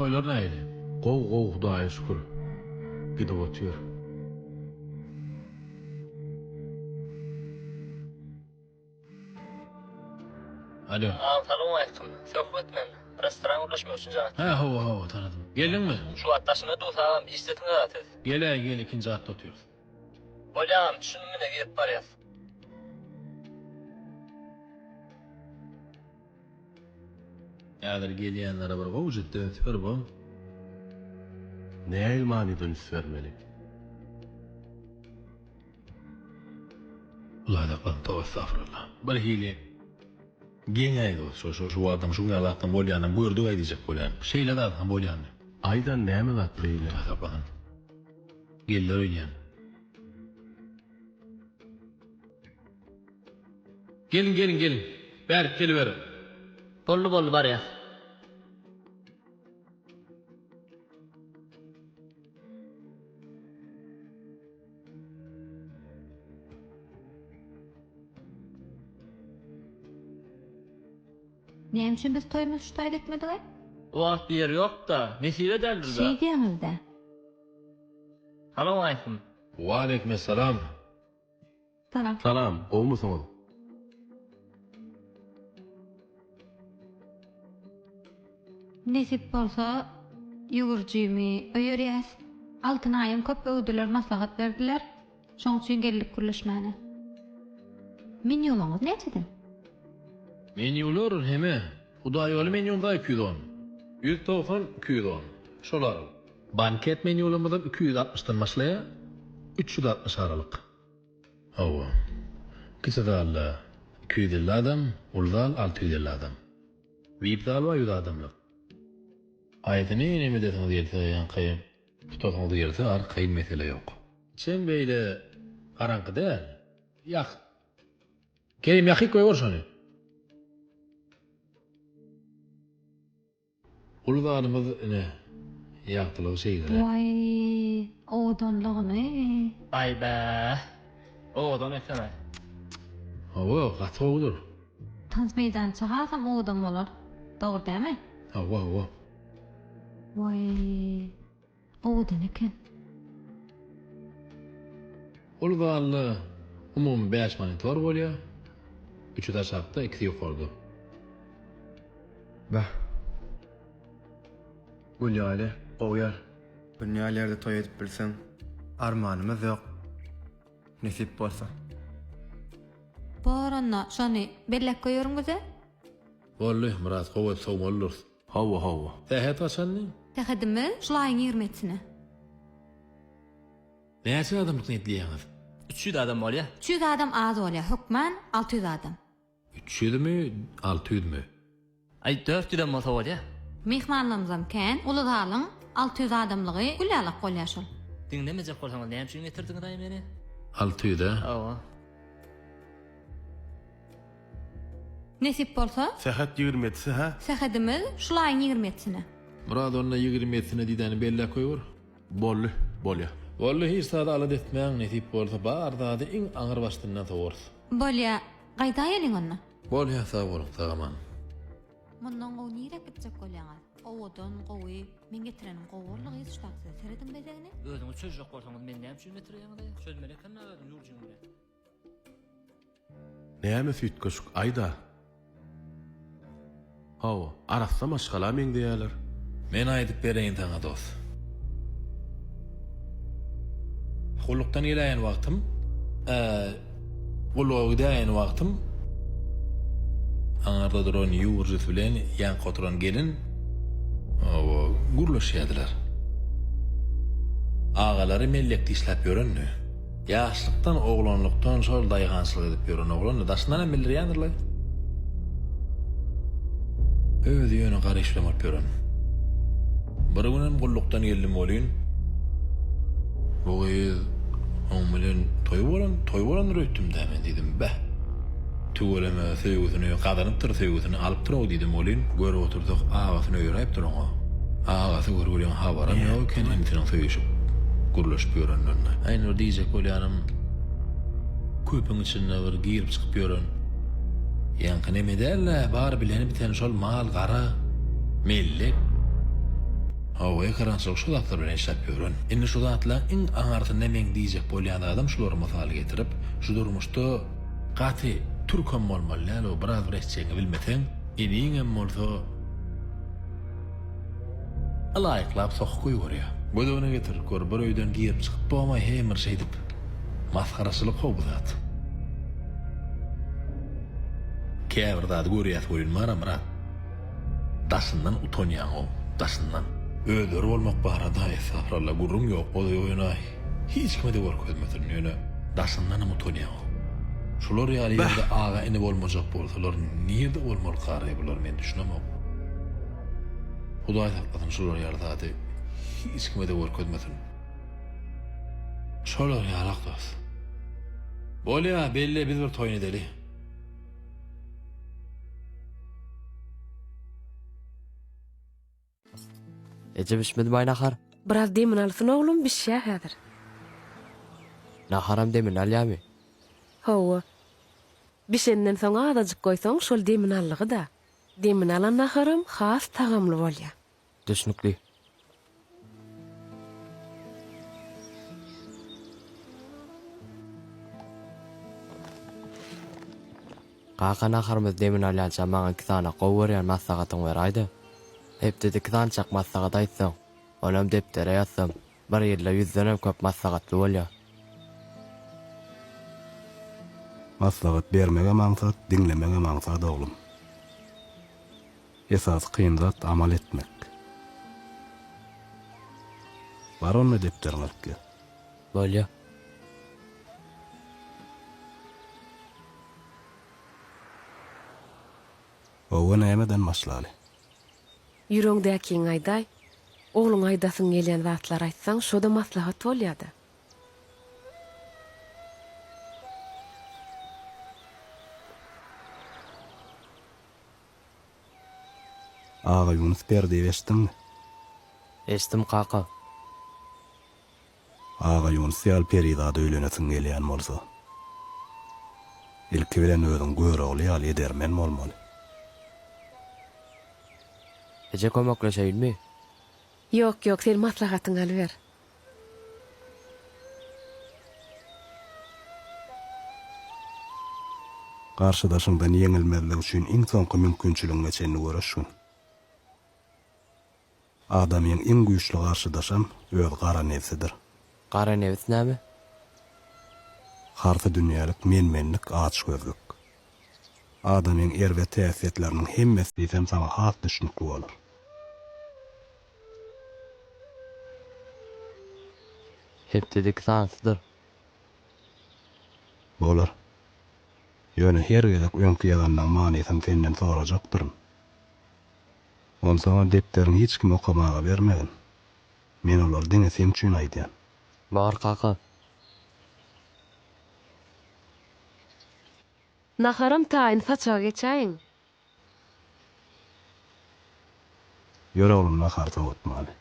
toylar näýdi? Gow Hudaýa şükür. Gidip otýar. Alo. Assalamu alaykum. Söhbet men. Restoran ulaşmak için zaten. Ha, hova, tanıdım. Geldinmi? Şu attasını tutsam istedim zaten. Gel, ikinci hatta oturuyoruz. Hocam şunun ne gelip barayız. Yadır gelýänlere bir gow jetdi, ötür bu. Näme ilmany dönüş vermeli? Ulan da qantı estağfurullah. Bir hili. Geňäýdi şu adam şu ýalatdan bolýandan buyurdy aýdyjak bolýan. Şeýle de adam bolýan. Aydan näme zat beýle? Tapan. Geldiler oynayalım. Gelin. Berk geliverin. Bollu barayız. Näme üçin biz toýmuş şutaýda etmediler? Wagt bir yer yok da. Mesile derdir da. Şey diýeňizde. Assalamu alaykum. Wa aleykümselam. Tamam. Salam, gowmusyňyz? Nesip bolsa ýugurjymy öýerýäs. Altyn aýym köp öwdüler, maslahat berdiler. Şoň üçin geldik gürleşmäne. Men ýoluňyz näçeden? Menüler heme. Hudaý ýoly menüňda 210. 190 210. Şolar. Banket menülerimiz 260'dan başlaýa 360 aralyk. Hawa. Kisadal 250 adam, uldal 650 adam. VIP-dal wa 100 adamlyk. Aýdyny näme dediňiz diýilse ýa-ni tutaňyzy ýerse ar kyn mesele ýok. Sen beýle garaňky däl. Ýak. Kerim ýaky goýur şonu. Uldalymyz ne? Ýaktylygy şeýdir. Vay, odanlygyny. Ay be. Odan etsene. Hawa, gatawdyr. Tans meýdan çygasam odan bolar. Dogry däme? Hawa. Vay, odan eken. Uldally umum 5 monitor bolýar. 3 taşakda 2 ýokardy. Bah. Gülýaly, goýar. Bir nälerdi toý edip bilsem, armanymyz ýok. Nesip bolsa. Boranna şonu bellek goýarňyz-a? Wallahi Murat gowat sowmallur. Hawa. Tähet açanny? Tähedimi şulaýyň ýermetsine. Näçe adamlyk netliýäňiz? 300 adam var ya. 300 adam az bolýar, hökmen 600 adam. 300 mi, 600 mi? Ay 400 adam olsa var ya. Mehmanlarymyzam kän, uladalyň 600 adamlygy gülälik bolýar şol. Dinlemejek bolsaňyz näme üçin getirdiňiz aý meni? 600 da. Awa. Nesip bolsa, Sehat 27'si ha? tähedimiz şulaýyň ýermetsine. Murad onda 27'sine didäni belle koýur. Bolýa. Wallahi hiç sada alad etmeýän netip bolsa bardagy iň aňyr başdyndan tawar. Bolýa, gaýda ýeliň onna. Bolýa sag bolun, sagaman. Mundan gowy nirek gitjek bolýaňyz. Owadan gowy, men getirenim gowurlygy hiç taksy. Seredim bezegini. Özüňiz söz ýok bolsaňyz men näme üçin getirýäňiz? Sözmele kannaladym ýurjyňda. Näme süýtgeşik ayda? Hawa, arassa maşgala men diýerler. Men aýdyp bereýin taňa dost. Gullukdan ýeläýän wagtym, gullugy daýan wagtym, aňarda duran ýurjy bilen ýan goturan gelin, gurlaşýardylar. Ağalary mellekde işläp ýörenni. Ýaşlykdan, oglanlykdan şol daýganslyk edip ýören oglanlar daşyndan bildirýändirler. Öýde ýöne garaşlap ýören. Bir günem gullukdan geldim bolýan. Bu gyz oň bilen toý bolan röýtdim da men diýdim, "Bäh. Tüweleme söýgüsini gadanypdyr, söýgüsini alypdyr" diýdim bolýan. Görüp oturduk, agasyny öýräp durýan. Agasy görýän habaram ýok eken, sen söýüşip gurlaşyp ýörenler. Aýny diýjek bolýanym. Köpüň içinde bir girip çykyp ýören. Ýa-ni neme derler, bar bileni biten şol mal, gara, mellek. Hawaya karançylyk şu zatlar bilen işläp ýören. Indi şu zatlar iň aňartynda men diýjek bolýan adam şulary mysaly getirip, şu durmuşda gaty türkmen bolmaly, ýa-ni o biraz biresçeňi bilmeseň, eniň hem bolsa alaýyklap sokup goýýar. Bodona getir, gör bir öýden giyip çykyp bolmay hemir şey dip. Maskaraçylyk hobu zat. Käbir zat görýär goýulmar amra. Daşyndan utonýan o, daşyndan. Öldür olmak barada esafralla gurum yok, o da oyunay. Hiç kime de görkezmesin, ýöne daşyndan utonýan o. Şular ýaly ýerde aga ine bolmajak bolsalar, niýe de bolmaly garay bular, men düşünemem. Hudaý saklasyn şular ýerde zady hiç kime de görkezmesin. Şolar ýalakdas. Bolýa, belli biz bir toýun edeli. Ece bişmedi bay nahar. Biraz demin alsın oğlum bir şey hadir. Naharam demin alyami. Hova. Bir şeyden sonra adacık koysan şol demin allığı da. Demin alan naharam has tagamlı bolya. Düşnükli. Kaka naharımız demin alyanca maňa kitana gowurýan maslahatyň beraydy. Hep dedi kitan çak maslahat aýtsaň. Onam deptere ýatsam, bir ýylda 100den köp maslahatly bolýar. Maslahat bermege maňsat, dinlemege maňsat oglum. Esas kıyın zat amal etmek. Var onu depterin alıp gel. Bolýar. Owa nämeden başlaly? Yüreğindäkiň aýdaý. Oğlun aýdasyň gelýän zatlar aýtsaň şoda maslahat bolýardy. Ağa Yunus berdi eşitdiňmi? Eşdim kaka. Ağa Yunus ýaly perizada öýlenesiň gelýän bolsa. Ilki bilen özüň göýregli ýaly edermen bolmaly. Ece kömekleşeýilmi? Yok yok sen maslahatyň alyber. Karşıdaşyňdan ýeňilmezlik üçin iň soňky mümkinçiligiň geçenini göreşsin. Adamyň iň güýçli garşydaşam öz gara nefsidir. Kara nevis näme? Harfy dünýälik menmenlik aç gözlük. Adamyň er we täsirleriniň hemmesi diýsem sana has düşnükli bolar. Hep dedik sansıdır. Bolar. Ýöne her gezek öňkü ýazandan manysyn senden sorajaktyryn. Onsoň depteriň hiç kim okamaga bermegin. Men olar diňe üçin aýdýan. Bar kaka. Naharam taýyn saça geçäýin. Ýöre oğlum nahar soğutmaly.